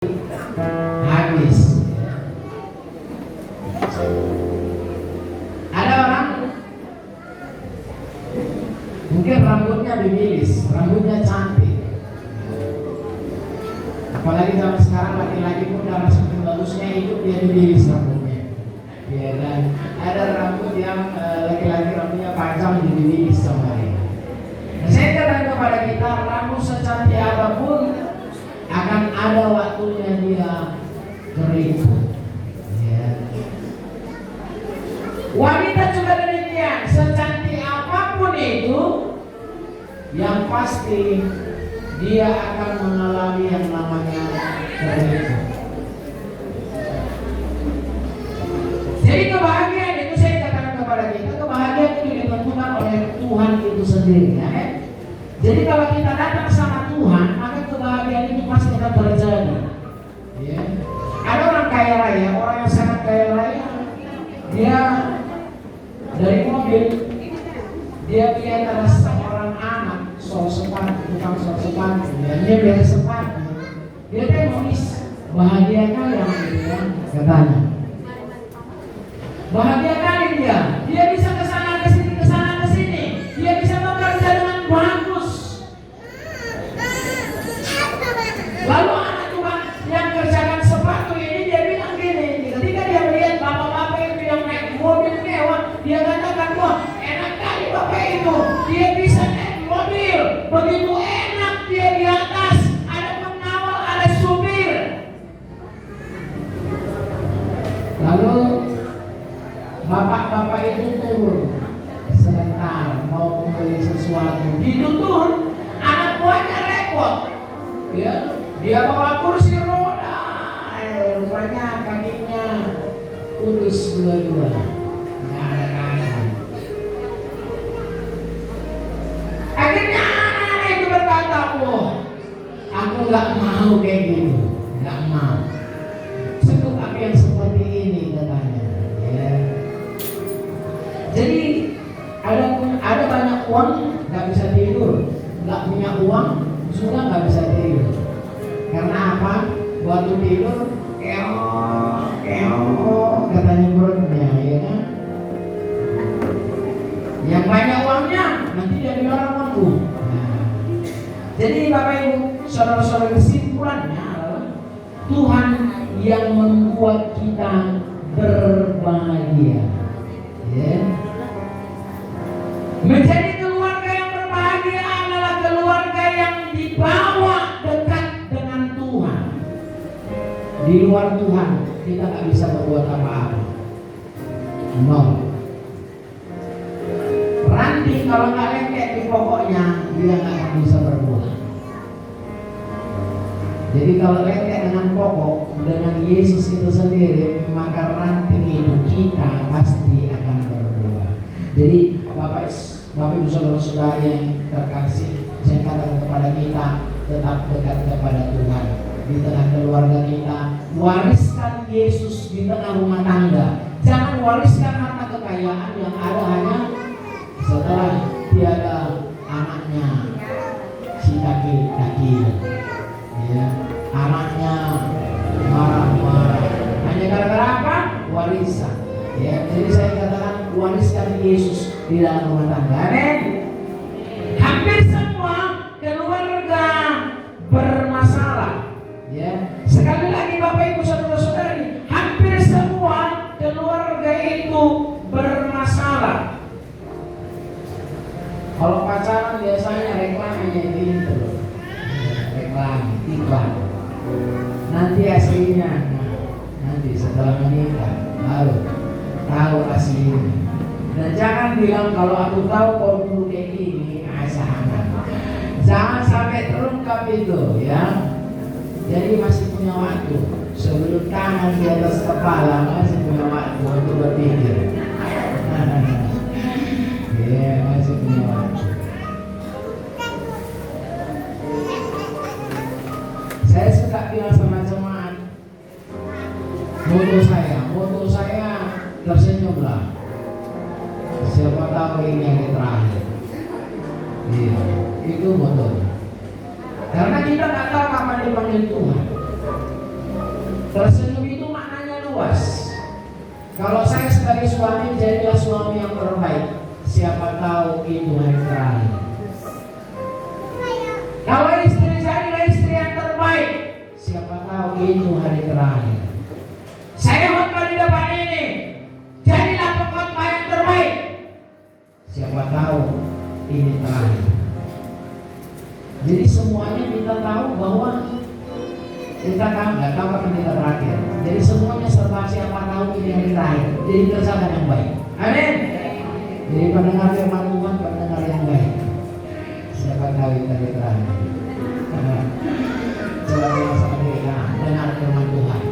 habis. Ada orang mungkin rambutnya dibilis, rambutnya cantik. Apalagi zaman sekarang laki-laki pun karena semakin bagusnya hidup dia dibilis rambutnya. Ya, dan ada rambut yang laki-laki rambutnya panjang dibilis sama dia. Nah, saya katakan kepada kita, rambut secantik apapun akan ada waktunya dia kering. Ya. Wanita juga demikian, secantik apapun itu, yang pasti dia akan mengalami yang namanya kering. Jadi kebahagiaan itu saya katakan kepada kita, kebahagiaan itu ditentukan oleh Tuhan itu sendiri, ya. Jadi kalau kita datang sama Tuhan, maka kebahagiaan itu pasti akan terjadi. Ya. Ada orang kaya raya, orang yang sangat kaya raya, dia dari mobil, dia lihat ada seorang anak sol sepatu, tukang sol sepatu, dia beli sepatu, dia nulis bahagianya yang dia katanya. Bahagia kali dia bisa kesana kesini, kesana kesini, dia bisa bekerja dengan bagus. Lalu anak juga yang kerjakan sepatu ini dia bilang gini, ketika dia melihat bapak-bapak itu yang naik mobil mewah, dia katakan, wah enak kali bapak itu, dia bisa naik mobil, begitu enak dia di atas, ada pengawal, ada supir. Lalu bapak-bapak itu turun sebentar mau membeli sesuatu, dituntun anak buahnya repot, ya. Dia bawa kursi roda, rupanya kakinya putus dua-dua, nggak ada kaki. Akhirnya anak itu berkata, wah, aku nggak mau kayak gitu, nggak mau. Cukup aku yang seperti ini katanya. Ya. Jadi ada banyak uang nggak bisa tidur, nggak punya uang juga nggak bisa tidur. Karena apa? Waktu tidur keong katanya perutnya, ya kan? Yang banyak uangnya nanti jadi orang mampu. Nah, jadi Bapak Ibu, saudara-saudara, kesimpulannya adalah Tuhan yang membuat kita berbahagia. Ya. Menjadi keluarga yang berbahagia adalah keluarga yang dibawa dekat dengan Tuhan. Di luar Tuhan kita nggak bisa berbuat apa-apa. No. Ranting kalau nggak lengket di pokoknya dia nggak akan bisa berbuah. Jadi kalau lengket dengan pokok, dengan Yesus itu sendiri, maka ranting itu kita pasti akan berbuah. Jadi Bapak Ibu saudara-saudara yang terkasih, saya katakan kepada kita tetap dekat kepada Tuhan. Di tengah keluarga kita, wariskan Yesus di tengah rumah tangga. Jangan wariskan harta kekayaan yang ada hanya setelah tiada anaknya si kaki-kaki. Ya, anaknya marah-marah. Hanya gara-gara apa? Warisan. Ya, jadi saya katakan wariskan Yesus di dalam rumah tangga. Amin. Hampir semua keluarga bermasalah. Ya, sekali lagi Bapak Ibu saudara-saudari, hampir semua keluarga itu bermasalah. Kalau pacaran biasanya reklamnya itu, reklam, iklan. Nanti aslinya, nanti setelah menikah baru tahu aslinya. Dan jangan bilang kalau aku tahu kau dulu kayak gini, asahan. Jangan sampai terungkap itu, ya. Jadi masih punya waktu. Sebelum tangan di atas kepala masih punya waktu untuk berpikir. Ya, masih punya waktu. Saya suka bilang sama jemaat, moto saya tersenyumlah. Siapa tahu ini yang terakhir. Iya, itu motonya. Karena kita nggak tahu kapan dipanggil Tuhan. Tersenyum itu maknanya luas. Kalau saya sebagai suami, jadilah suami yang terbaik. Siapa tahu itu hari terakhir. Kalau istri, jadilah istri yang terbaik. Siapa tahu itu hari terakhir. Saya khotbah di depan ini, jadilah pengkhotbah yang terbaik. Siapa tahu ini terakhir. Jadi semuanya kita tahu bahwa kita nggak tahu kapan kita terakhir. Jadi semuanya serba siapa tahu ini yang terakhir. Jadi kerjakan yang baik. Amin. Jadi pendengar firman Tuhan, pendengar yang baik. Siapa tahu itu yang terakhir. Coba kita sama kita dengar firman Tuhan.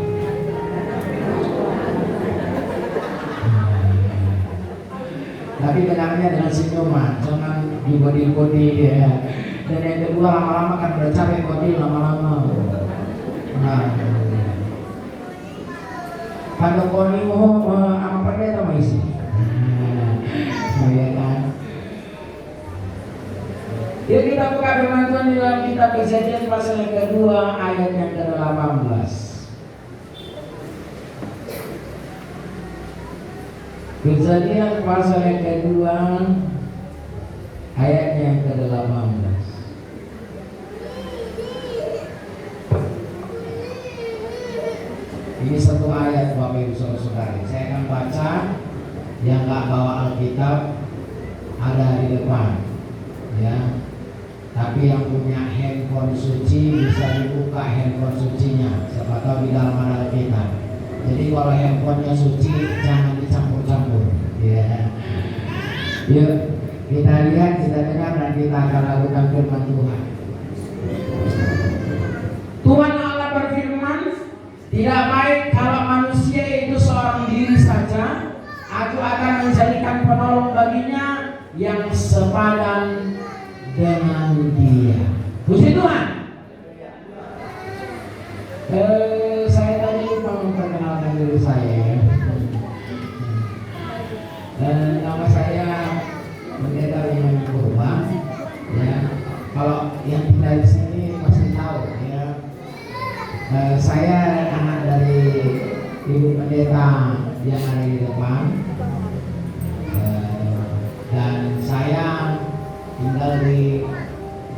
Tapi dengarnya dengan senyuman, jangan dibody ya. Dan yang kedua, lama-lama kan udah capek body lama-lama. Nah, pada koni mau apa pendeta mau isi? Nah, ya kan. Yuk kita buka firman Tuhan di dalam kitab Kejadian pasal yang kedua ayat yang ke-18. Kejadian pasal yang kedua ayat yang ke-18. Ini satu ayat Bapak Ibu Saudara-saudari. Saya akan baca, yang nggak bawa Alkitab ada di depan, ya. Tapi yang punya handphone suci bisa dibuka handphone sucinya. Siapa tahu di dalam ada Alkitab. Jadi kalau handphonenya suci jangan dicampur-campur, ya. Yuk kita lihat, kita dengar, dan kita akan lakukan firman Tuhan. Tuhan Allah berfirman, tidak baik kalau manusia itu seorang diri saja. Aku akan menjadikan penolong baginya yang sepadan dengan dia. Puji Tuhan. Saya tadi lupa memperkenalkan diri saya. Nama saya Pendeta Iman Purba. Ya, kalau yang tinggal di sini masih tahu, ya. Saya anak dari Ibu Pendeta yang ada di depan, dan saya tinggal di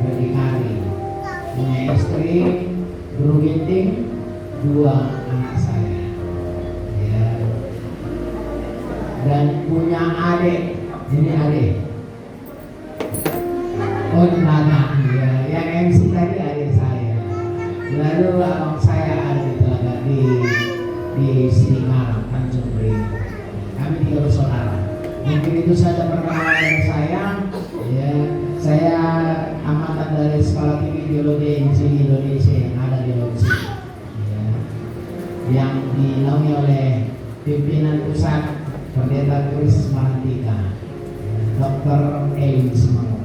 Berdikari, punya istri, Guru Ginting, 2 anak saya, ya. Dan punya adik, ini adik. Oh, Telaga, ya. Yang MC tadi adik saya. Lalu abang saya ada di Telaga, di Singkarang, Tanjung Priok. Kami 3 bersaudara. Mungkin itu saja perkenalan dari saya. Ya, saya amatan dari Sekolah Tinggi Teologi Indonesia yang ada di Loksi, ya, yang dinaungi oleh pimpinan pusat Pendeta Kris Marantika, Dr. Elin Semangat.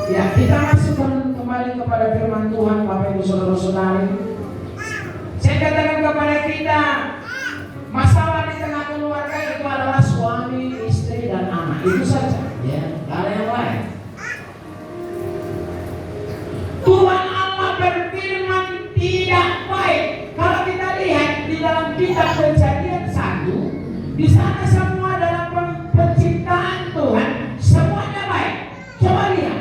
Ya, kita masukkan kembali kepada firman Tuhan, Bapak Ibu Saudara-saudari. Saya katakan kepada kita, masalah di tengah keluarga itu adalah suami, istri, dan anak. Itu saja, ya, tidak ada yang lain. Tuhan Allah berfirman tidak baik. Kalau kita lihat di dalam kitab Kejadian 1, di sana semua dalam penciptaan Tuhan semuanya baik. Coba lihat,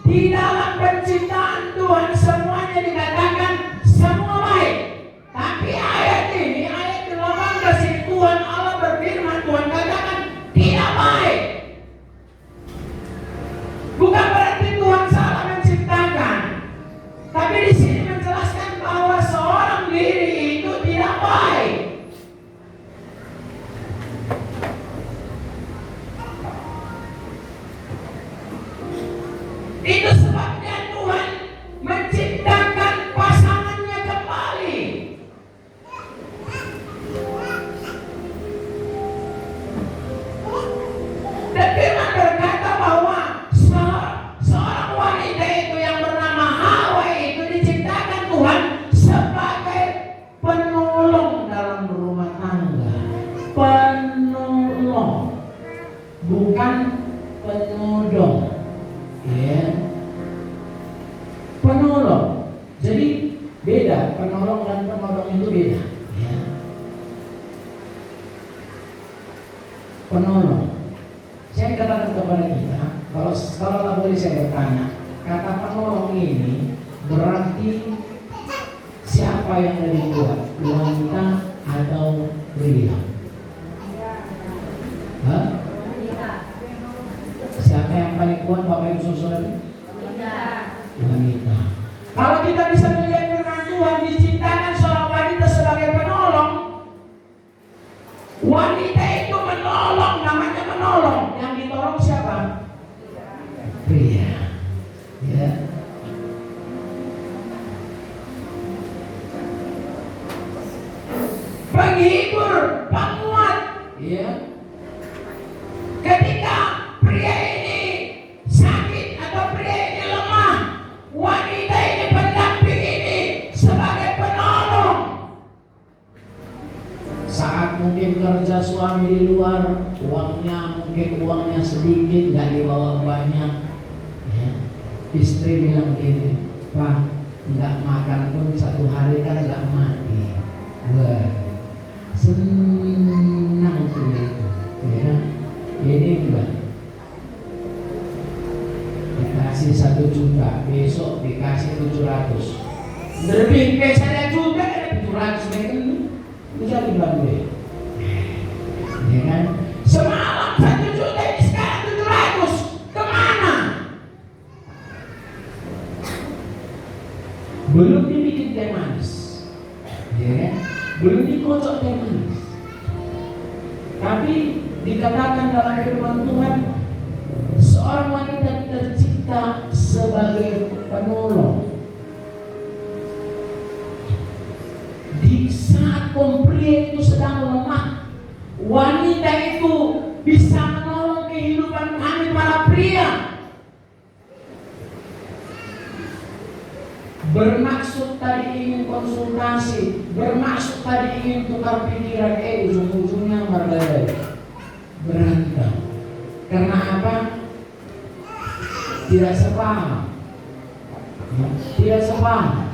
di dalam penciptaan Tuhan semuanya dikatakan semua baik. Tapi ayat ini, ayat 18 ini, Tuhan Allah berfirman, Tuhan katakan tidak baik. Bukan berarti Tuhan salah menciptakan, tapi di sini menjelaskan bahwa seorang diri itu tidak baik. Itu sebabnya Tuhan menciptakan pasangannya kembali. Dan Firman berkata bahwa seorang wanita itu yang bernama Hawa itu diciptakan Tuhan sebagai penolong dalam rumah tangga. Penolong, bukan penodong, ya. Penolong. Jadi beda, penolong dan penodong itu beda, penolong. Saya katakan kepada kita, kalau tak boleh saya bertanya, kata penolong ini berarti siapa yang lebih kuat, wanita atau pria? Hah? Siapa yang paling kuat, Bapak Ibu Saudara? Wanita. Kalau kita bisa melihat firman Tuhan, diciptakan seorang wanita sebagai penolong. Wanita itu menolong, namanya menolong. Yang ditolong siapa? Pria. Ya. Penghibur, penguat. Ya. Ketika pria ini sakit atau pria ini lemah, wanita ini pendamping ini sebagai penolong. Saat mungkin kerja suami di luar, uangnya sedikit, nggak dibawa banyak, ya. Istri bilang gini, Pak, nggak makan pun satu hari kan nggak mati. Wah, senang tuh itu, ya. Ini enggak dikasih 1 juta, besok dikasih 700, lebih ke saya juga 700 bisa dibantu, ya kan? Semalam 1 juta, ini sekarang 700, kemana? Belum dibikin teh manis, ya kan? Belum dikocok teh manis, tapi dikatakan dalam firman Tuhan, seorang wanita tercipta sebagai penolong. Di saat pria itu sedang lemah, wanita itu bisa menolong kehidupan kami para pria. Bermaksud tadi ingin konsultasi, bermaksud tadi ingin tukar pikiran, ujung-ujungnya berantem. Karena apa? Tidak sepaham. Tidak sepaham.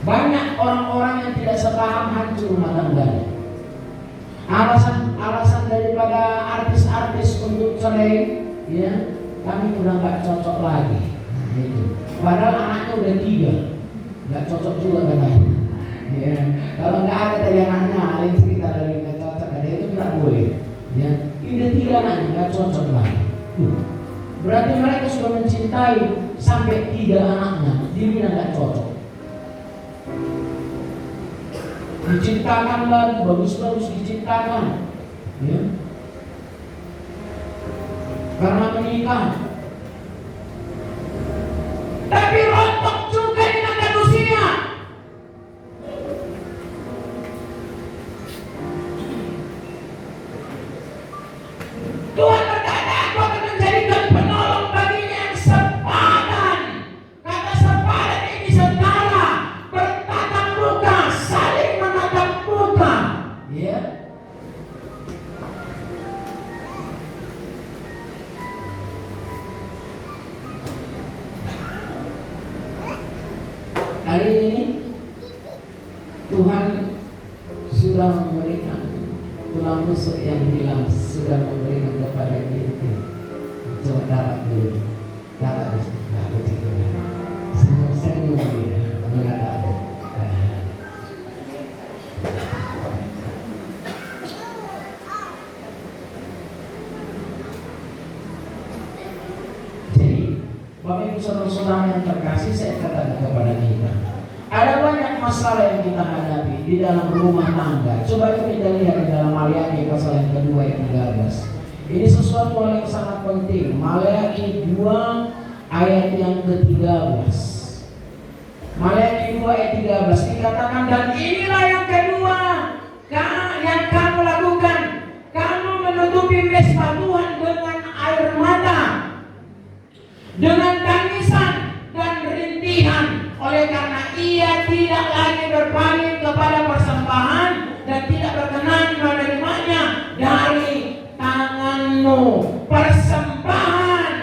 Banyak orang-orang yang tidak sepaham hancur rumah tangganya. Alasan daripada artis-artis untuk cerai, ya, kami udah nggak cocok lagi. Gitu. Padahal anaknya udah 3, nggak cocok juga katanya. Ya, kalau nggak ada tadi anaknya, lain cerita dari nggak cocok, ada itu nggak boleh. Ya, ini udah 3 anaknya nggak cocok lagi. Berarti mereka sudah mencintai sampai 3 anaknya, dibilang nggak cocok. Diciptakan lagi, bagus-bagus diciptakan, ya. Karena menikah. Tapi rontok juga dengan manusia. Tuhan berkata, aku akan menjadikan penolong baginya yang sepadan. Kata sepadan ini setara, bertatap muka, saling menatap muka. Ya. Hari ini Tuhan sudah memberikan tulang rusuk yang hilang, sudah memberikan kepada kita. Coba darah dulu, darah dulu, senyum dia, mengadap. Jadi, Bapak Ibu Saudara-saudara yang terkasih, saya katakan kepada kita, ada banyak masalah yang kita hadapi di dalam rumah tangga. Coba kita lihat di dalam Maliaki pasal yang kedua ayat 13. Ini sesuatu hal yang sangat penting. Maliaki 2 ayat yang ke-13. Maliaki 2 ayat 13 dikatakan, dan inilah yang kedua yang kamu lakukan, kamu menutupi mesbah Tuhan dengan air mata, dengan tangisan dan rintihan, oleh karena ia tidak lagi berpaling kepada persembahan dan tidak berkenan menerimanya dari tanganmu. Persembahan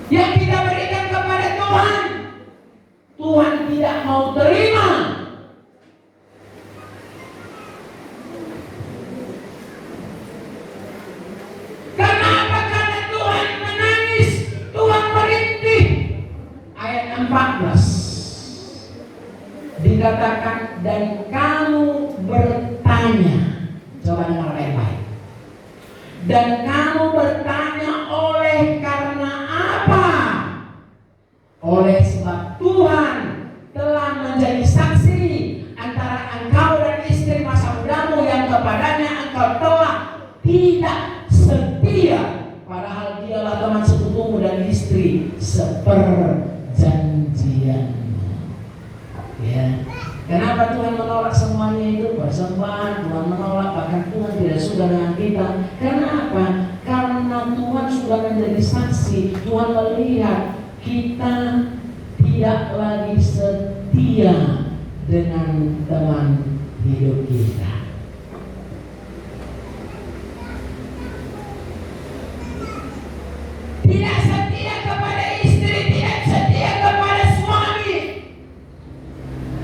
yang kita berikan kepada Tuhan, Tuhan tidak mau terima. 14 dikatakan, dan kamu bertanya, coba dengar baik-baik, dan kamu bertanya oleh karena apa? Oleh sebab Tuhan telah menjadi saksi antara engkau dan istri masa mudamu yang kepadanya engkau telah tidak setia, padahal dialah teman sekutumu dan istri seperjanjianmu. Ya. Kenapa Tuhan menolak semuanya itu? Persembahan Tuhan menolak, bahkan Tuhan tidak suka dengan kita. Karena apa? Karena Tuhan sudah menjadi saksi. Tuhan melihat kita tidak lagi setia dengan teman hidup kita. Tidak setia kepada istri, tidak setia kepada suami.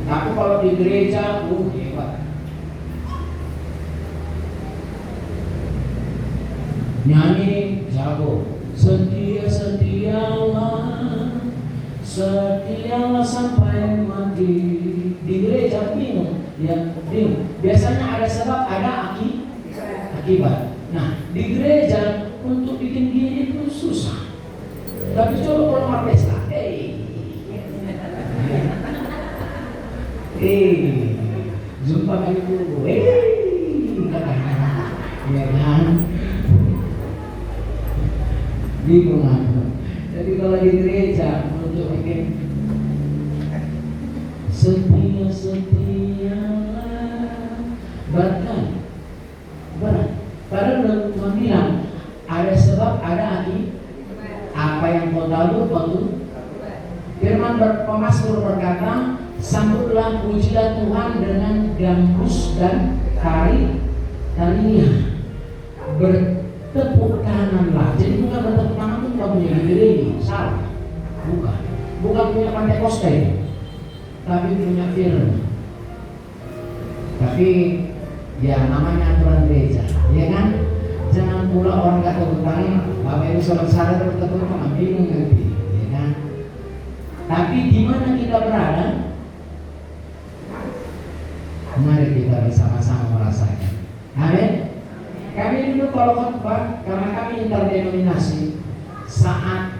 Tapi kalau di gereja, hebat. Nyanyi jago. Setialah sampai mati. Di gereja bingung, ya bingung. Biasanya ada sebab, ada akibat. Nah, di gereja untuk bikin gini itu susah. Tapi coba kalau Marpesta, jumpa kali dulu, ya kan? Bingung aku. Jadi kalau di gereja untuk bikin setialah berat. Padahal udah Tuhan bilang ada sebab, ada akibat. Apa yang kau tahu, Firman Pemasmur berkata, sambutlah pujilah Tuhan dengan gambus dan tarian. Bertepuk tanganlah. Jadi bukan bertepuk tangan itu bukan punya gereja, salah. Bukan punya Pentekoste, tapi punya firman. Tapi ya namanya aturan gereja, ya kan? Jangan pula orang gak tepuk tangan, Bapak Ibu saudara bertepuk tangan, bingung nanti, ya kan? Tapi di mana kita berada, mari kita bersama-sama merasakan. Amin. Kami dulu kalau khotbah, karena kami interdenominasi, saat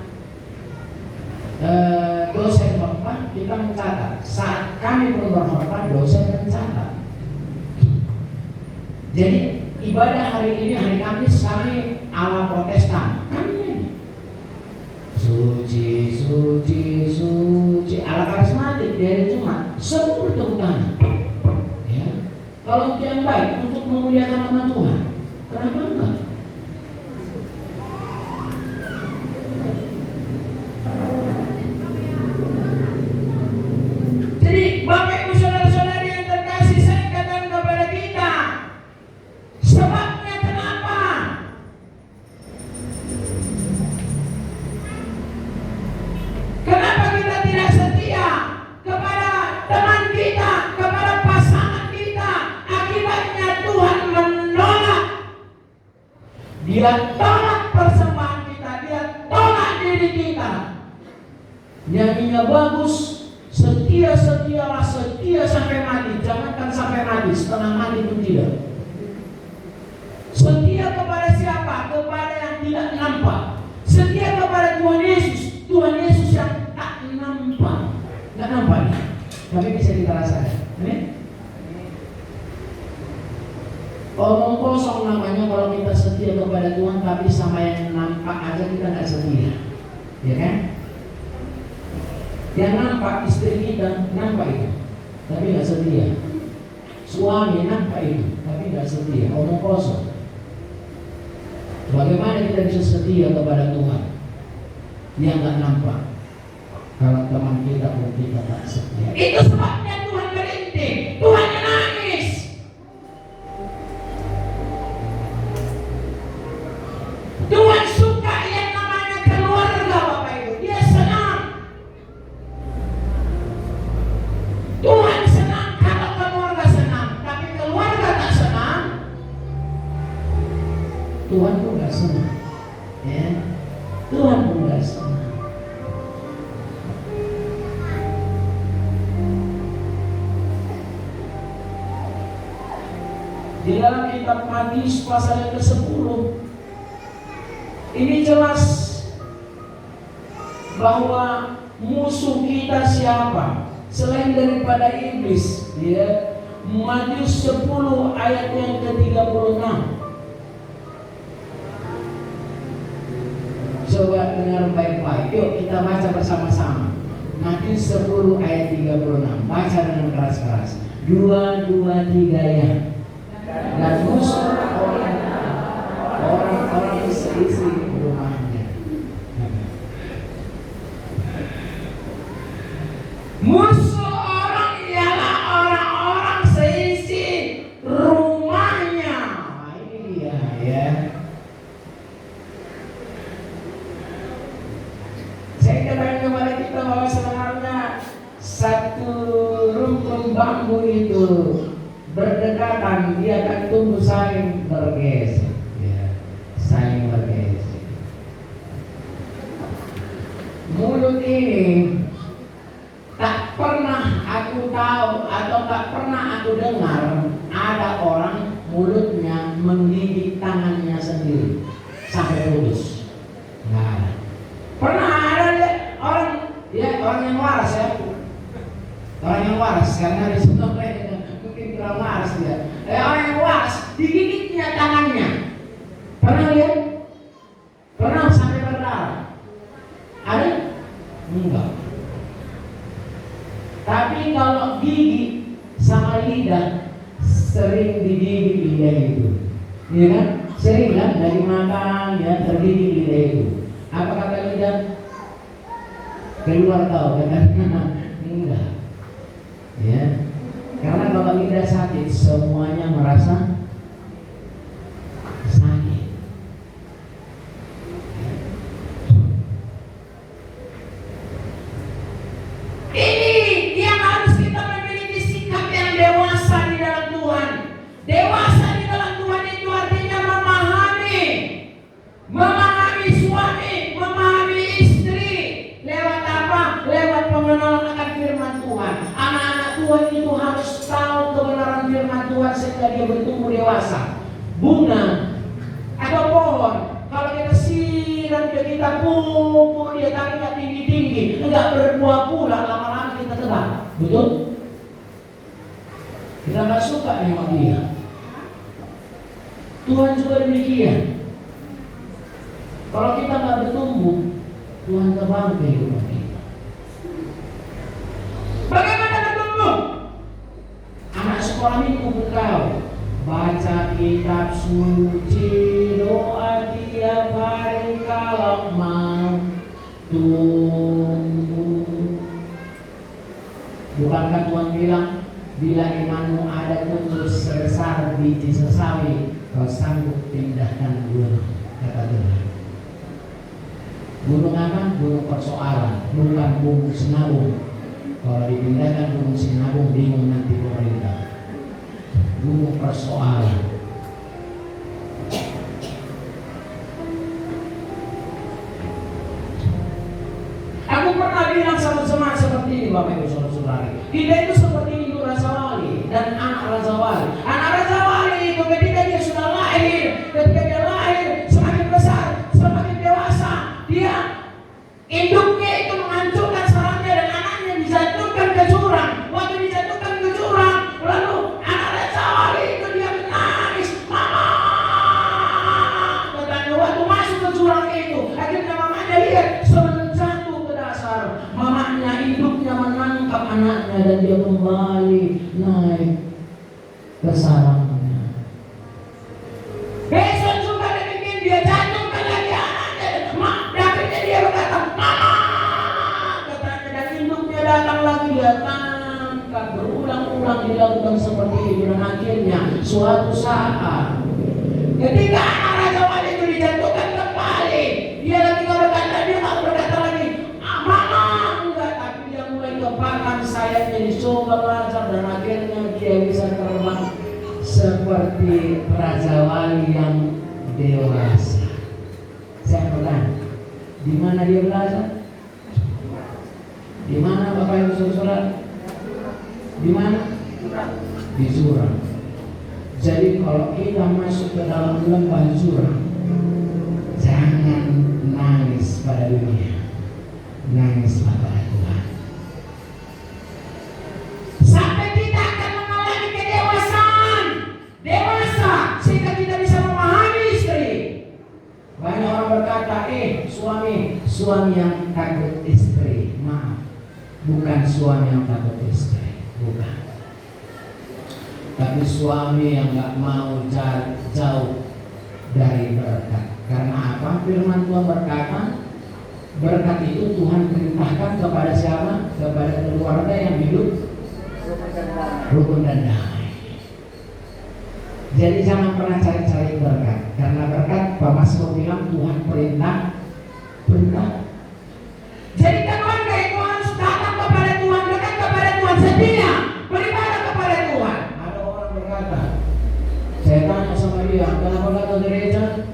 dosen khotbah kita mencatat. Saat kami pun berkhotbah, dosen mencatat. Jadi ibadah hari ini, hari Kamis, kami ala Protestan. Kami ini suci, suci, suci. Ala karismatik di hari Jumat, semua bertepuk tangan. Ya. Kalau untuk yang baik, untuk memuliakan nama Tuhan, kenapa enggak? Jadi Bapak Ibu saudara-saudari yang terkasih, saya katakan kepada kita, sebabnya kenapa? Kenapa kita tidak setia kepada teman kita, kepada pasangan kita? Akibatnya Tuhan menolak. Dia tolak persembahan kita, dia tolak diri kita. Nyanyinya bagus, setialah setia sampai mati. Jangankan sampai mati, setengah mati pun tidak. Setia kepada siapa? Kepada yang tidak nampak. Setia kepada Tuhan Yesus. Tuhan Yesus yang tak nampak. Tidak nampak nih, tapi bisa kita rasakan. Amin. Omong kosong namanya kalau kita setia kepada Tuhan, tapi sama yang nampak aja kita nggak setia, ya kan? Yang nampak istri kita nampak itu, tapi nggak setia. Suami nampak itu, tapi nggak setia. Omong kosong. Bagaimana kita bisa setia kepada Tuhan yang nggak nampak? Kalau teman kita pun kita tak setia. Itu sebabnya Tuhan merintih, Tuhan menangis. Tuhan suka yang namanya keluarga, Bapak Ibu. Dia senang. Tuhan senang kalau keluarga senang, tapi keluarga tak senang, Tuhan pun gak senang. Ya, Tuhan pun gak senang. Di dalam kitab Matius pasal yang ke-10 ini jelas bahwa musuh kita siapa selain daripada iblis, ya. Matius 10 ayat yang ke-36. Coba dengar baik-baik. Yuk kita baca bersama-sama. Matius 10 ayat 36. Baca dengan keras-keras. 2, 2, 3 ya. Dan musuh orang-orang seisi rumahnya. Musuh orang ialah orang-orang seisi rumahnya. Nah, ini dia ya. Saya katakan kepada kita bahwa sebenarnya satu rumpun bambu itu berdekatan, dia akan tumbuh saling bergesek, ya, saling bergesek. Mulut ini tak pernah aku tahu atau tak pernah aku dengar ada orang mulutnya menggigit tangannya sendiri sampai putus. Nggak ada. Pernah ada ya, orang yang waras ya, orang yang waras karena di situ mungkin kurang waras dia. Orang yang waras digigitnya tangannya. Pernah lihat? Pernah sampai berdarah? Ada? Enggak. Tapi kalau gigi sama lidah sering digigit lidah itu, ya kan? Sering kan dari makan ya tergigit lidah itu. Apa kata lidah? Keluar tahu kan? Enggak. Ya. Karena kalau lidah sakit semuanya merasa sakit. Ini yang harus kita memiliki sikap yang dewasa di dalam Tuhan. Dewasa di dalam Tuhan itu artinya memahami suami, memahami istri. Lewat apa? Lewat pengenalan akan firman Tuhan. Anak-anak Tuhan itu harus tahu kebenaran firman Tuhan sehingga dia bertumbuh dewasa. Bunga atau pohon, kalau kita siram kita pupuk dia taringnya tinggi-tinggi, enggak berbuah pula, lama-lama kita tebang. Betul? Kita nggak suka nengok dia. Tuhan juga demikian. Kalau kita nggak bertumbuh, Tuhan tebang kehidupan kita. Bagaimana bertumbuh? Anak sekolah minggu engkau baca kitab suci, doa tiap hari kalau mau tumbuh. Bukankah Tuhan bilang, bila imanmu ada tumbuh sebesar biji sesawi, kau sanggup pindahkan gunung, kata Tuhan. Gunung apa? Gunung persoalan, bukan gunung Sinabung. Kalau dipindahkan gunung Sinabung bingung nanti pemerintah. Gunung persoalan. Aku pernah bilang sama jemaat seperti ini, Bapak Ibu Saudara-saudari. Kita itu seperti Ibu Raja Wali dan anak Raja Wali. Anak Raja Wali itu ketika dia sudah lahir, ketika dia lahir semakin besar, semakin dewasa, dia induknya itu menghancurkan sarangnya dan anaknya dijatuhkan ke jurang. Waktu dijatuhkan ke jurang, lalu anak Raja Wali itu dia menangis, mama. Katanya waktu masuk ke jurang itu, akhirnya mamanya lihat sebelum jatuh ke dasar, mamanya induknya menangkap anaknya dan dia kembali naik ke sarangnya. Besok juga demikian, dia jatuhkan lagi anaknya. Akhirnya dia berkata, mama. Katanya dan induknya datang lagi, dia tangkap. Berulang-ulang dilakukan seperti itu dan akhirnya suatu saat ketika anak Raja Wali itu dijatuhkan kembali, dia lagi berkata, dia tak berkata lagi, mama, enggak, tapi dia mulai kepakar sayapnya dicoba belajar dan akhirnya dia bisa terbang seperti Raja Wali yang dewasa. Saya bertanya, di mana dia belajar? Di mana Bapak Ibu Saudara? Di mana? Di jurang. Jadi kalau kita masuk ke dalam lembah jurang, jangan nangis pada dunia, nangislah pada Tuhan. Sampai kita akan mengalami kedewasaan, dewasa, sehingga kita bisa memahami istri. Banyak orang berkata, suami yang takut istri. Maaf, bukan suami yang takut istri, bukan. Tapi suami yang gak mau jauh dari berkat. Karena apa? Firman Tuhan berkata, berkat itu Tuhan perintahkan kepada siapa? Kepada keluarga yang hidup rukun dan damai. Jadi jangan pernah cari-cari berkat. Karena berkat, Bapak Mas bilang Tuhan perintah. Jadi keluarga itu harus datang kepada Tuhan, dekat kepada Tuhan, setia beribadah kepada Tuhan. Ada orang berkata, saya tanya sama dia, kenapa gak ke gereja?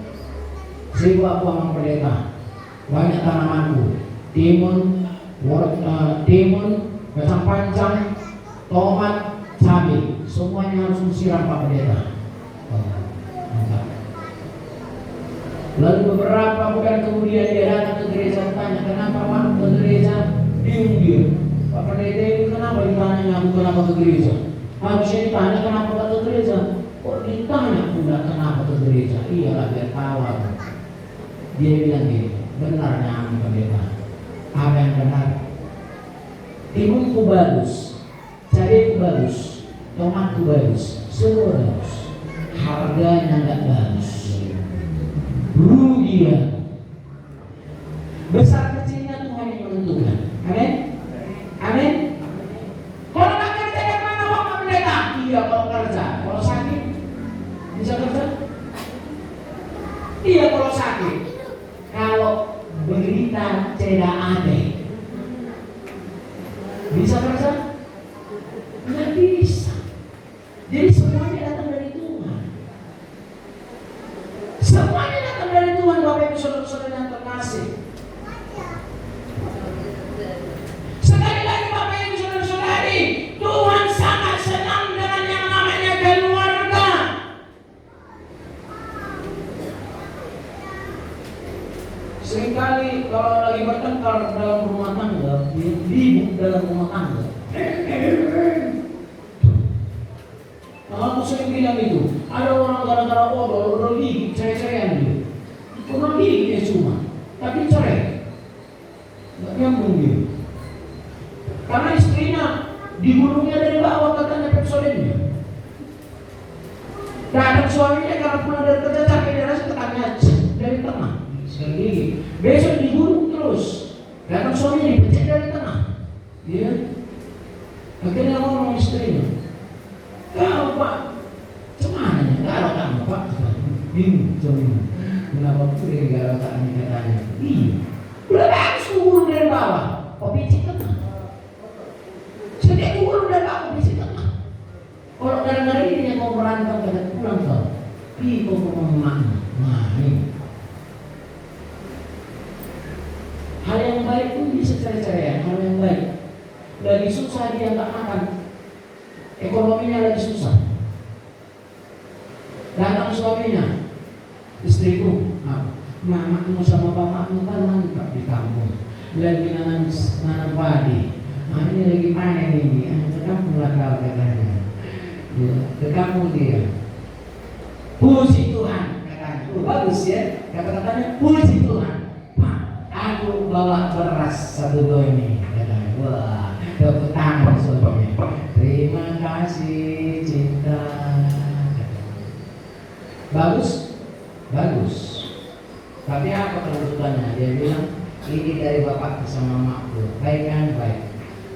Sibuk aku sama pendeta. Banyak tanamanku, timun, kacang panjang, tomat, cabai, semuanya harus disiram Pak Pendeta. Lalu beberapa bulan kemudian dia datang ke gereja, tanya, kenapa Pak ke gereja? Bingung dia. Pak Pendeta ini kenapa ditanya aku kenapa ke gereja? Harusnya ditanya kenapa ke gereja. Kok ditanya pula kenapa ke gereja? Iyalah biar tahu aku. Dia bilang gini, benarnya Pak Pendeta. Apa yang benar? Timunku bagus, cabaiku bagus, tomatku bagus, semua bagus. Harganya nggak bagus. Rugi ya. Besar kecilnya Tuhan yang menentukan. Amin. Amin. Kalau nggak kerja dari mana uang Pak Pendeta? Iya kalau kerja. Kalau sakit bisa kerja? Iya kalau sakit. Kalau berita tidak ada, bisa kerja? Nggak bisa. Jadi semuanya datang dari Tuhan. Semuanya datang dari Tuhan, Bapak Ibu Saudara-saudara yang terkasih. Sekali lagi Bapak Ibu Saudara-saudari, Tuhan sangat senang dengan yang namanya keluarga. Seringkali kalau lagi bertengkar dalam rumah tangga, ribut dalam rumah tangga. Aku sering bilang itu, ada orang gara-gara odol gigi, cerai-ceraian dia. Odol gigi dia cuma, tapi cerai. Nggak nyambung dia. Karena istrinya digulungnya dari bawah, katanya pepsodennya. Kadang suaminya karena pulang dari kerja capek, dia rasa tekannya dari tengah. Sekali gigi, besok digulung terus. Kadang suaminya dipecah dari tengah. Dia akhirnya ngomong istrinya, kalau Pak, cuman kalau kamu Pak, bingung, kenapa pun kalau tak katanya, udah bagus turun dari bawah, kok picit tengah, sedih turun dari bawah, picit tengah. Kalau kadang-kadang ini yang mau berantem kadang pulang kau, kok makna, nah ini. Hal yang baik pun bisa cari-cari, hal yang baik. Lagi susah dia tak makan. Ekonominya lagi susah. Datang suaminya, istriku, mamamu sama bapakmu kan mantap di kampung. Lagi nanam padi. Ini lagi panen ini. Ke kampung lah kau katanya. Ke kampung dia. Puji Tuhan katanya. Bagus ya. Kata-katanya puji Tuhan. Aku bawa beras 1 doni katanya. Wah, tepuk tangan suaminya. Terima kasih cinta. Bagus? Bagus. Tapi apa kelanjutannya? Dia bilang, ini dari bapak sama mamaku. Baik kan? Baik.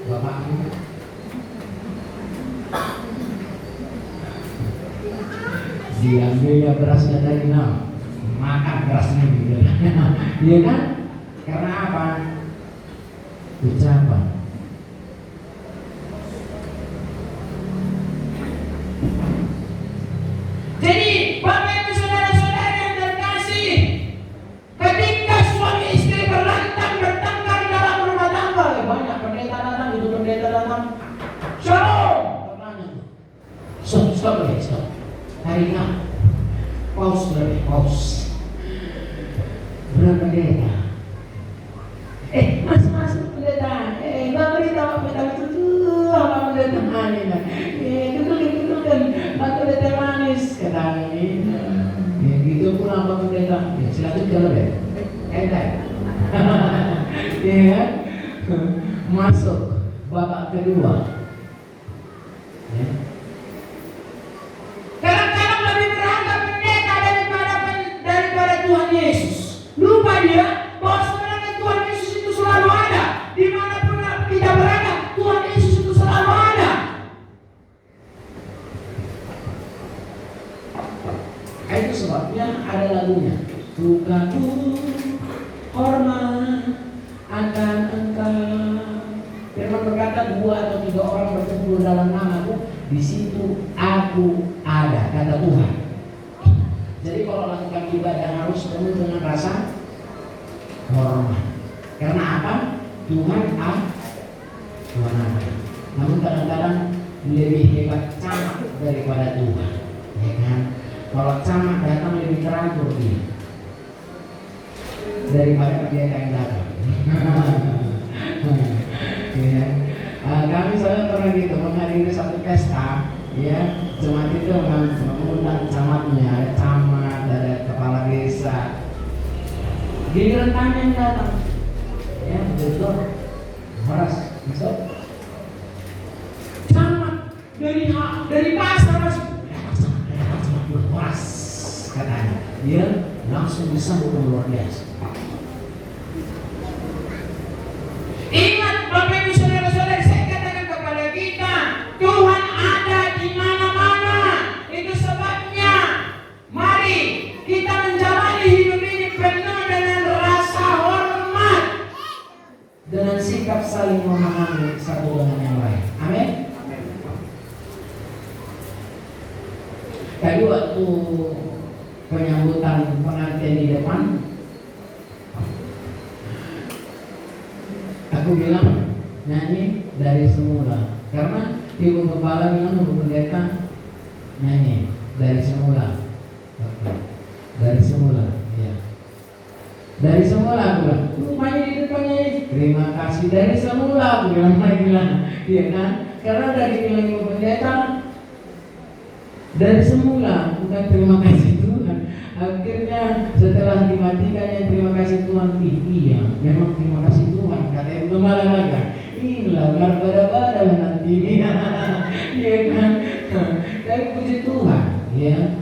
Bapakmu diambilnya berasnya dari nama. Makan berasnya gitu. Iya kan? Karena apa? Ucapan. Jadi Bapak Ibu Saudara-saudara yang terkasih, ketika suami istri bertengkar dalam rumah tangga, banyak pendeta datang, itu pendeta datang, shalom, stop. Hari syariah, paus lebih paus, berpendeta. Masuk pendeta. Bapak beritahu pendeta itu apa pendeta manis? Duduk, pendeta manis kata ini. Gitu pun apa pendeta? Silakan jalan ya. Ya, masuk babak kedua. Ya. Kadang-kadang lebih berharga pendeta daripada Tuhan Yesus. Lupa dia bahwa sebenarnya Tuhan Yesus itu selalu ada. Dimanapun kita berada, Tuhan Yesus itu selalu ada. Itu sebabnya ada lagunya. Bukanku hormat akan Engkau. Firman berkata 2 atau 3 orang berkumpul dalam namaku, di situ aku ada, kata Tuhan. Jadi kalau lakukan ibadah harus penuh dengan rasa hormat. Karena apa? Tuhan ada. Namun kadang-kadang lebih hebat camat daripada Tuhan, ya kan? Kalau camat datang lebih teratur dia daripada dia yang datang. Ya. Kami soalnya pernah gitu menghadiri satu pesta, ya, jemaat itu mengundang camatnya, camat, ada kepala desa, giliran tanya yang datang, ya, betul, horas, masuk, camat dari pasar masuk, horas, katanya, dia langsung disambut luar biasa. Ingat Bapak Ibu saudara-saudara, saya katakan kepada kita, Tuhan ada di mana-mana. Itu sebabnya mari kita menjalani hidup ini penuh dengan rasa hormat, dengan sikap saling memahami satu dengan yang lain. Amin. Tadi waktu penyambutan pengantin di depan, aku bilang nyanyi dari semula, karena ibu kepala bilang ibu pendeta nyanyi dari semula, ya. Dari semula aku bilang, rupanya di depannya terima kasih dari semula aku bilang, iya kan? Karena dari bilang ibu pendeta dari semula, bukan terima kasih Tuhan. Akhirnya setelah dimatikannya terima kasih Tuhan, iya memang terima kasih Tuhan, kata ibu gembala lagi, inilah bada-bada nanti, iya kan? Tapi puji Tuhan, ya,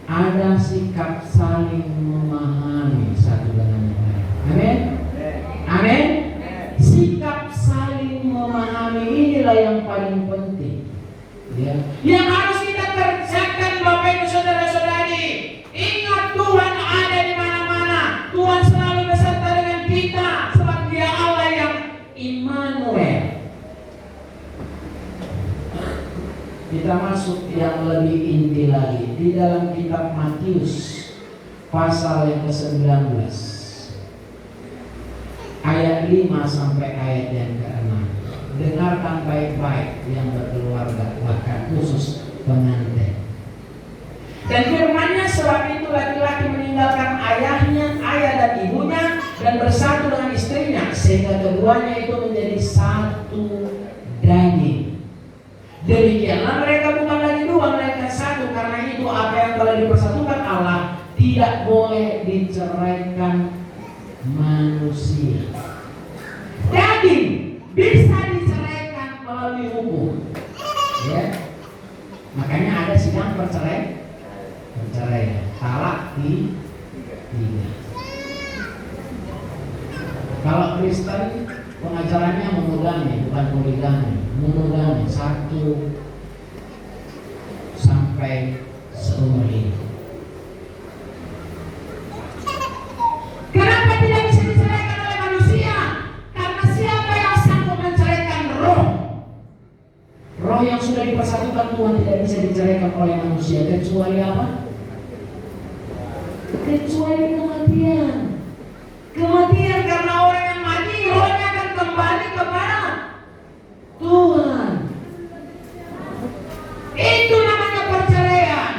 ada sikap saling memahami satu dengan yang lain. Amin, amin. Sikap saling memahami inilah yang paling penting, ya, yang harus kita kerjakan Bapak Ibu saudara-saudari. Ingat Tuhan ada di mana-mana. Tuhan selalu beserta dengan kita, sebab Dia Allah yang Immanuel. Kita masuk yang lebih inti lagi di dalam kitab Matius pasal yang ke-19 ayat 5 sampai ayat yang ke-6. Dengarkan baik-baik yang berkeluarga, bahkan khusus pengantin. Dan firman-Nya, sebab itu laki-laki meninggalkan ayah dan ibunya dan bersatu dengan istrinya, sehingga keduanya itu menjadi satu daging. Demikianlah mereka bukan lagi dua, melainkan satu. Karena itu apa yang telah dipersatukan Allah tidak boleh diceraikan manusia. Daging bisa diceraikan melalui hukum, ya. Makanya ada sidang perceraian, talak di 3. Kalau Kristen pengajarannya monogami, bukan poligami. Monogami 1 sampai seumur hidup. Kenapa tidak bisa diceraikan oleh manusia? Karena siapa yang sanggup menceraikan roh? Roh yang sudah dipersatukan Tuhan tidak bisa diceraikan oleh manusia, kecuali apa? Kecuali kematian. Kematian, karena orang yang mati rohnya akan kembali kepada Tuhan. Itu namanya perceraian.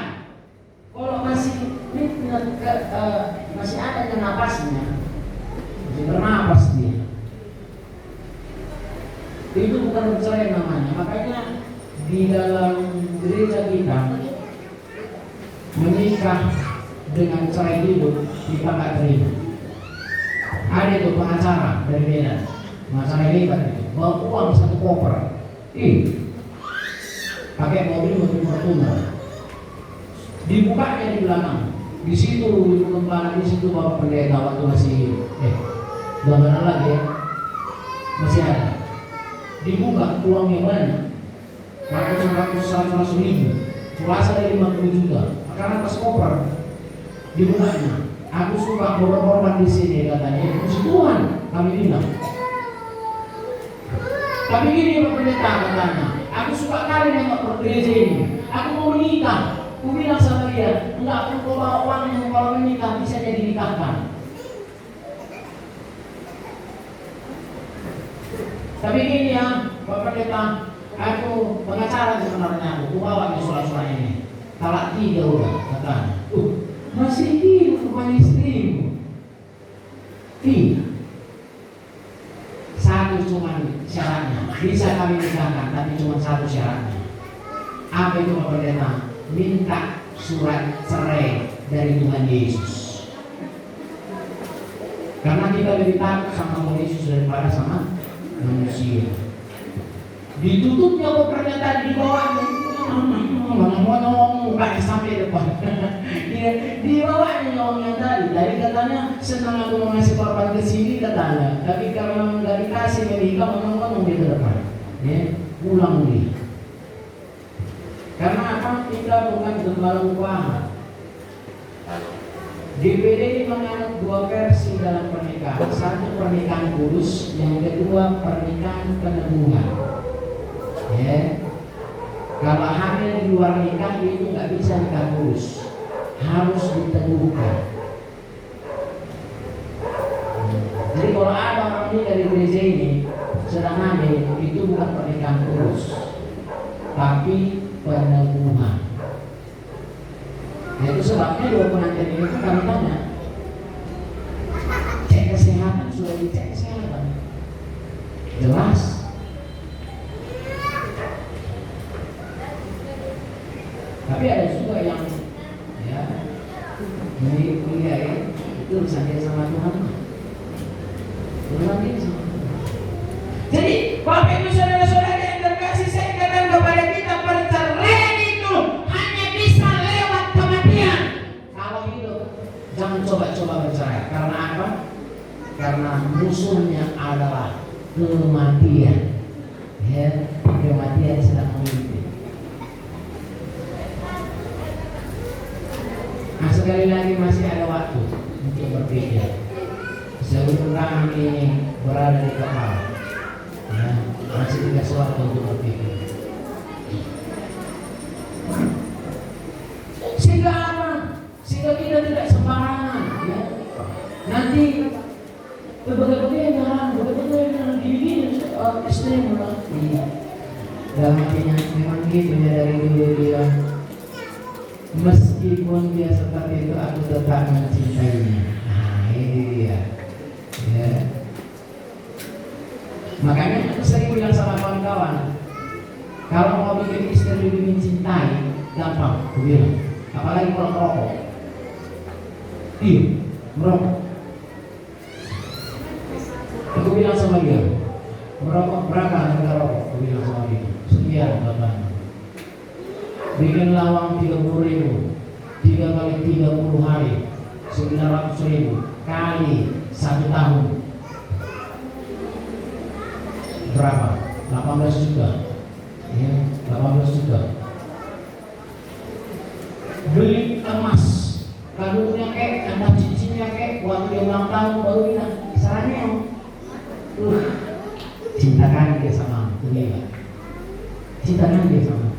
Itu bukan bercerai namanya. Makanya di dalam gereja kita menikah dengan cerai hidup kita nggak terima. Ada itu pengacara dari Medan, pengacara hebat itu, bawa uang 1 koper, pakai mobil Fortuner, dibukanya di belakang. Di situ ibu gembala, di situ bapak pendeta waktu masih gambaran lagi ya, masih ada. Dibuka uangnya banyak, ratus ribu, puasa dari 50 juta, karena pas koper dibukanya. Aku suka korban di sini katanya, puji Tuhan kami bilang. Tapi gini Pak Pendeta katanya, aku suka kali nengok gereja ini. Aku mau menikah. Aku bilang sama dia, enggak, aku bawa uang yang kalau menikah bisa jadi nikahkan. Tapi gini ya, Pak Pendeta, aku pengacara sebenarnya, aku bawa surat-surat ini. Talak 3 udah katanya. Masih hidup rupanya istrimu. Satu cuma syaratnya, bisa kami nikahkan, tapi cuma 1 syaratnya. Apa itu Pak Pendeta? Minta surat cerai dari Tuhan Yesus. Karena kita lebih takut sama Tuhan Yesus daripada sama manusia. Ditutupnya kok pernyataan di bawahnya, ngomong nggak sampai depan. Di bawahnya ngomongnya tadi katanya senang aku mau ngasih korban ke sini katanya, tapi kalau nggak dikasih menikah ngomong di depan, ya pulang nih. Karena apa? Kita bukan gembala upahan. DPD ini menganut 2 versi dalam pernikahan. Satu pernikahan kudus, yang kedua pernikahan peneguhan. Ya, kalau hamil di luar nikah itu nggak bisa nikah kudus, harus diteguhkan. Jadi kalau ada orang ini dari gereja ini sedang hamil, itu bukan pernikahan kudus, tapi peneguhan. Itu sebabnya 2 pengantin ini kami tanya, cek kesehatan, sudah dicek kesehatan, jelas. Tapi ada juga yang ya kuliah ya, itu urusannya sama Tuhan. Tuhan ini sama Tuhan. Jadi Bapak Ibu saudara-saudara yang terkasih, saya katakan kepada kita, perceraian itu hanya bisa lewat kematian. Kalau hidup jangan coba-coba bercerai. Karena apa? Karena musuhnya adalah kematian. Ya, kematian sedang memimpin. Nah, sekali lagi masih ada waktu untuk berpikir sebelum kami berada di kepala. Ya, masih dikasih waktu untuk berpikir. Sehingga apa? Sehingga kita tidak sembarangan. Ya. Nanti betul-betul jangan gini-gini ekstrem lah. Iya. Dalam hatinya memang gitu ya, dari dulu dia. Meskipun dia seperti itu, aku tetap mencintainya. Nah, ini dia. Ya. Makanya aku sering bilang sama kawan-kawan, kalau mau bikin istri lebih mencintai, gampang, aku bilang. Apalagi kalau merokok. Iya, merokok. Aku bilang sama dia, merokok berapa harga rokok? Aku bilang sama dia, sekian katanya. Bikin lawang 30.000, 3 kali 30 hari, 900.000 kali 1 tahun. Berapa? 18 juta. Ya, 18 juta. Beli emas, kalungnya kayak, ada cincinnya kayak, waktu dia ulang tahun baru bilang, sarannya cintakan dia sama aku, cintakan dia sama aku.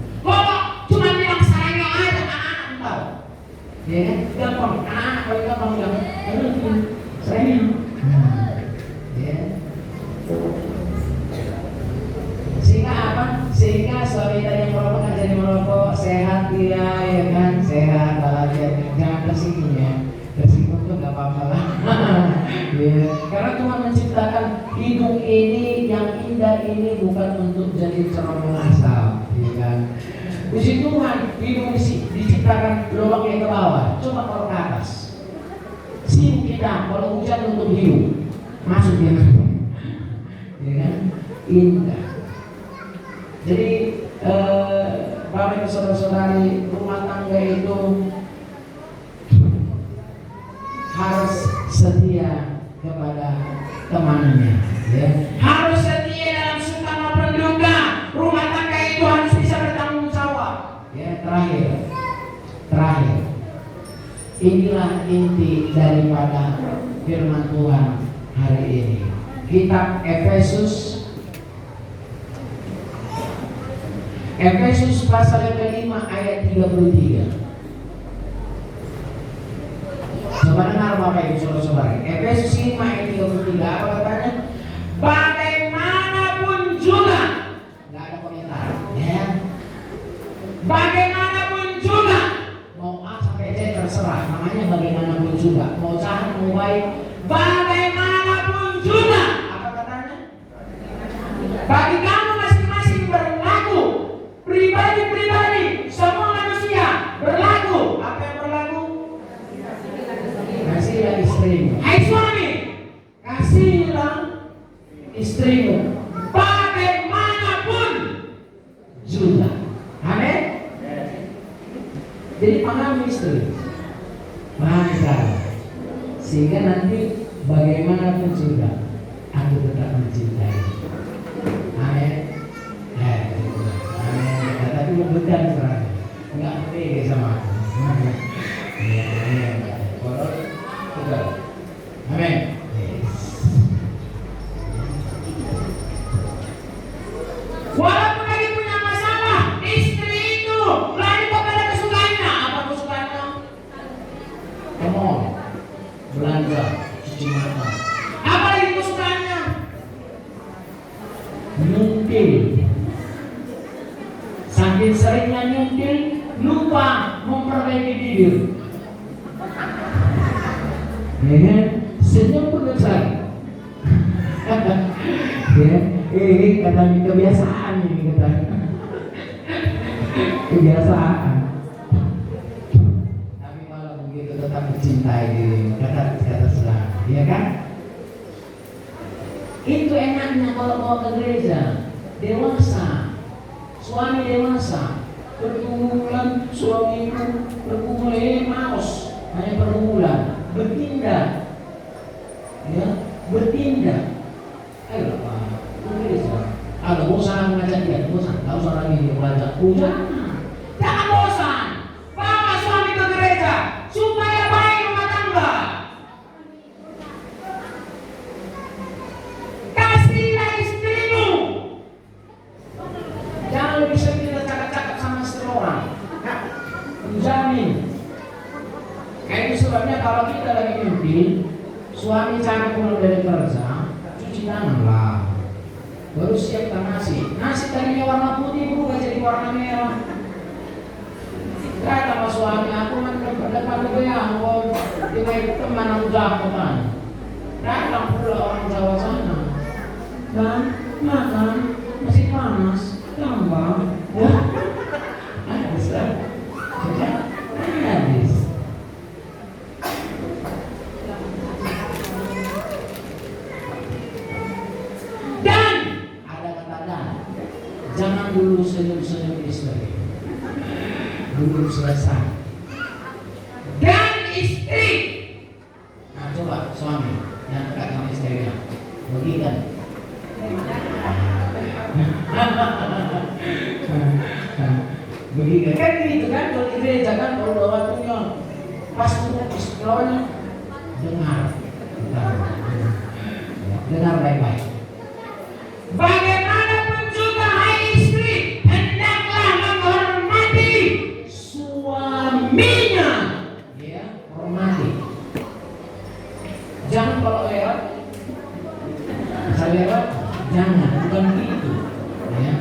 Cuma bilang sarannya aja, anak-anak tahu. Ya kan? Gampang, anak-anak kalau gampang bilang, sarannya. Ya. Sehingga apa? Sehingga suami tadi yang merokok kan jadi merokok, sehat dia, ya kan? Sehat, bahagia, jangan tersinggung ya. Tersinggung tuh gak apa-apa lah. Ya. Karena Tuhan menciptakan hidup ini yang indah ini bukan untuk jadi cermin asal, ya kan? Puji Tuhan, hidup diciptakan lubang yang ke bawah, coba kalau ke atas. Sim kita, kalau hujan untuk hidup, masuk dia, ya kan? Indah. Jadi, Bapak Ibu Saudara-saudari, rumah tangga itu harus setia kepada temannya, ya. Harus setia dalam suka maupun duka. Rumah tangga itu harus bisa bertanggung jawab. Ya, terakhir. Inilah inti daripada firman Tuhan hari ini. Kitab Efesus pasal yang kelima ayat 33. Coba dengar Bapak Ibu Saudara-saudara. Efesus 5 ayat 33 apa katanya? Bagaimanapun juga, nggak ada komentar, ya. Bagaimanapun juga, mau A sampai Z terserah. Namanya bagaimanapun juga, mau jahat mau baik, bagaimanapun juga. Apa katanya? Bagi kamu masing-masing berlaku, pribadi-pribadi, semua manusia berlaku. Apa yang berlaku? Kasihlah istrimu. Hai suami, kasihlah istrimu bagaimanapun juga. Amin. Jadi paham istri, maka sehingga nanti bagaimanapun juga aku tetap mencintai. Amin. Amin. Tapi bukan serang, nggak pede sama aku. Amin. Walaupun lagi punya masalah, istri itu lari kepada kesukaannya. Apa kesukaannya? Ngomong, belanja, cuci mata. Apa lagi kesukaannya? Nyuntil. Saking seringnya nyuntil, lupa memperbaiki bibir. Ya, senyum pun besar. Ya, katanya kebiasaan ini katanya. Kebiasaan. Tapi malah begitu tetap mencintai diri, kata selang, ya kan? Itu enaknya kalau bawa ke gereja, dewasa, suami dewasa, pergumulan suamiku pergumulan maus, hanya pergumulan. Bertindak, ya, bertindak. Ayo Pak, gereja. Ada bosan mengajak dia, bosan. Tahu seorang ini mengajak, jangan bosan. Bawa suami ke gereja supaya baik rumah tangga. Kasihlah istrimu. Jangan lebih sering cakap-cakap sama istri orang. Menjamin. Itu sebabnya kalau kita lagi mimpi, suami cari pulang dari kerja, cuci tangan lah, baru siapkan nasi. Nasi tadinya warna putih berubah jadi warna merah. Kata sama suami, aku depan yang di teman aku jagoan. Datang pula orang Jawa sana, dan makan masih panas, tambah, ya, habis lah, habis. Jangan dulu senyum-senyum istri, dulu selesai. Dan istri, nah coba suami yang dekat sama istrinya, begitu. Begitu kan gitu kan kalau di gereja kan kalau udah waktunya pas lawannya dengar baik-baik. Bagaimanapun juga hai istri, hendaklah menghormati suaminya. Ya, hormati. Jangan kalau lewat, saya lewat, jangan, bukan begitu. Ya,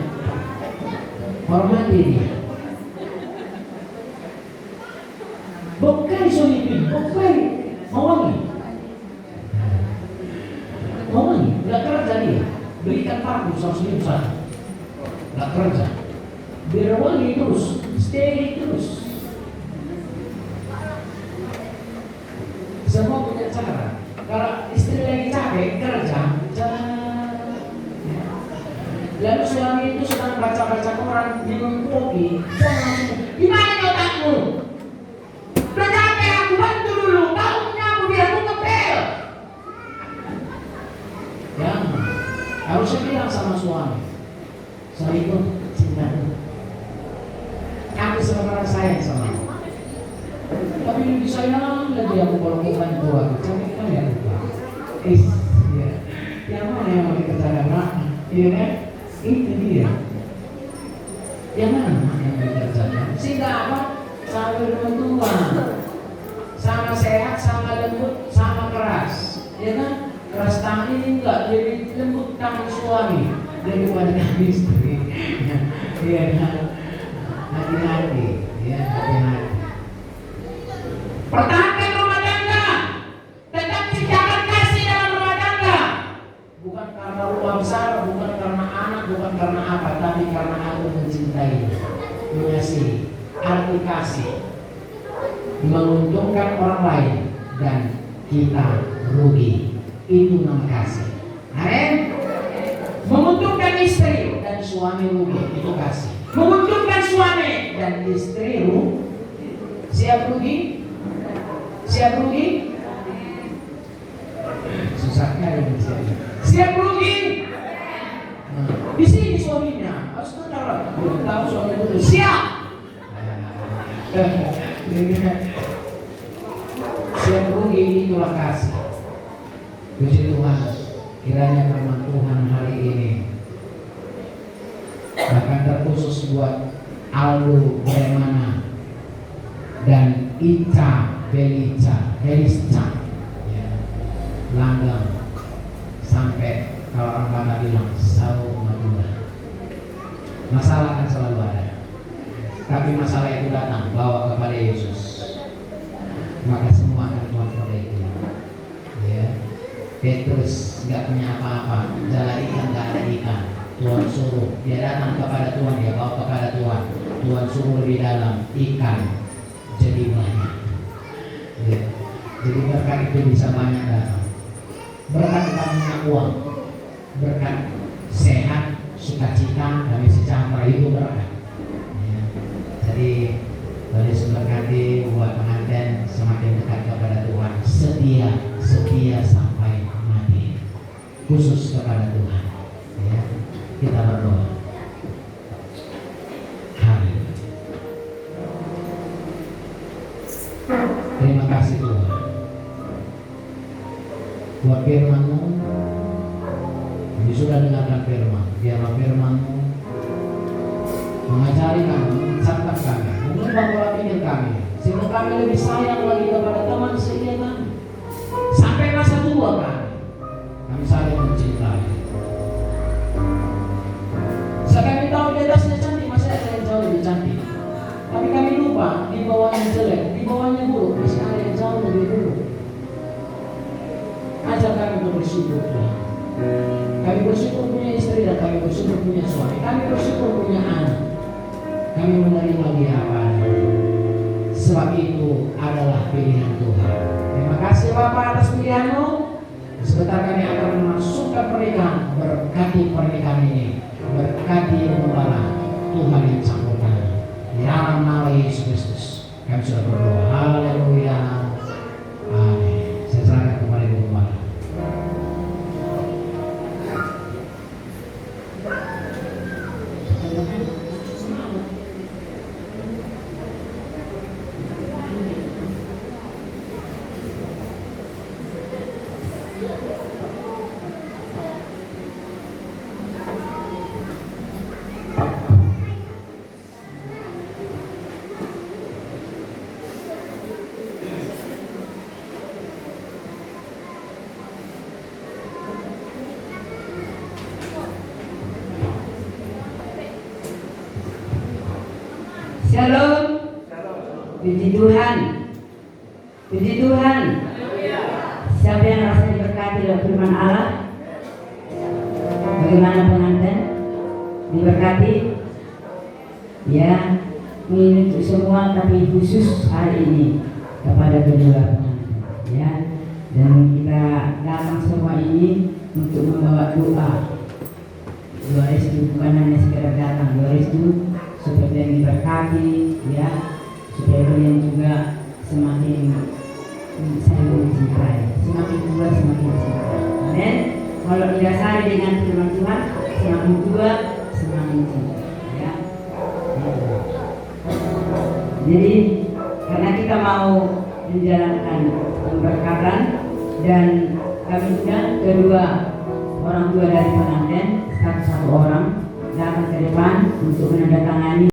hormati dia. Bukan suami itu, bukan mau lagi, nggak kerja dia. Berikan parfum muslim sana, nggak kerja, biar wangi terus, stay terus. Semua punya cara. Kalau istri lagi capek kerja, lalu suami itu sedang baca-baca koran, minum kopi, gimana otakmu? Udah capek, aku bantu dulu, kamu nyapu biar aku ngepel. Ya, harusnya bilang sama suami, saya ikut cinta. Aku sebenarnya sayang sama kamu. Tapi lebih sayang lagi aku kalau bukan tua, cantik kan ya lupa. Ya. Yang mana yang mau dikerjakan nak? Iya kan? Itu dia. Yang mana yang mau dikerjakan? Sehingga apa? Sampai tua, sama sehat, sama lembut, sama keras. Ya kan? Keras tangan ini enggak, jadi lembut tangan suami daripada istri. Iya kan? Hati-hati, ya hati-hati. Pertahankan rumah tangga, tetap ciptakan kasih dalam rumah tangga. Bukan karena rumah besar, bukan karena anak, bukan karena apa, tapi karena aku mencintai, mengasihi. Arti kasih menguntungkan orang lain dan kita rugi. Itu nama kasih. Amin. Menguntungkan istri dan suami rugi, itu kasih. Menguntungkan suami dan istri rugi. Siap rugi? Siap rugi? Susah kali siap rugi? Di sini suaminya harus kenal. Belum tahu suami itu siap. Siap rugi itulah kasih. Puji Tuhan, kiranya firman Tuhan hari ini bahkan terkhusus buat Aldo Bremana dan Ica Belisca ya, Langgam sampai kalau orang Banda bilang Sau Madura. Masalah kan selalu ada, tapi masalah itu datang bawa kepada Yesus, maka semua akan Tuhan perbaiki. Ya, Petrus nggak punya apa-apa, jala ikan nggak ada ikan, Tuhan suruh dia datang kepada Tuhan, dia bawa kepada Tuhan, Tuhan suruh lebih dalam, ikan jadi banyak. Ya. Jadi berkat itu bisa banyak datang. Berkat banyak uang, berkat sehat, sukacita, damai sejahtera itu berkat. Ya. Jadi Tuhan memberkati buat pengantin semakin dekat kepada Tuhan, setia sampai mati, khusus kepada Tuhan. Ya. Kita berdoa. Terima kasih Tuhan buat firman-Mu. Kami sudah dengarkan firman. Biarlah firman-Mu mengajari kami, mengucapkan kami, mengubah pola pikir kami, sehingga kami lebih sayang lagi kepada teman seiya kami. Sampai masa tua kami saling mencintai. Kami tahu di atasnya cantik, masih ada yang jauh lebih cantik. Tapi kami lupa di bawahnya jelek, di bawahnya buruk, masih ada yang jauh lebih buruk. Ajar kami untuk bersyukur Tuhan. Kami bersyukur punya istri dan kami bersyukur punya suami. Kami bersyukur punya anak. Kami menerima dia apa adanya. Sebab itu adalah pilihan Tuhan. Terima kasih Bapak atas pilihan-Mu. Sebentar kami akan memasukkan pernikahan. Berkati pernikahan ini, berkati pengembala Tuhan yang sempurna. Di dalam nama Yesus Kristus kami sudah berdoa. Haleluya. Amin. Saya serahkan kepada Ibu Gembala. Shalom. Puji Tuhan. Puji Tuhan. Siapa yang rasa diberkati oleh firman Allah? Bagaimana pengantin? diberkati. Ya, ini untuk semua, tapi khusus hari ini kepada kedua pengantin. Ya, dan kita datang semua ini untuk membawa doa restu, bukan hanya sekedar datang, doa restu supaya kalian diberkati, ya, supaya kalian juga semakin saling mencintai, semakin tua semakin cinta. Amin. Kalau didasari dengan firman Tuhan, semakin tua semakin cinta. Ya. Jadi karena kita mau menjalankan pemberkatan dan kami undang kedua orang tua dari pengantin, satu orang datang ke depan untuk menandatangani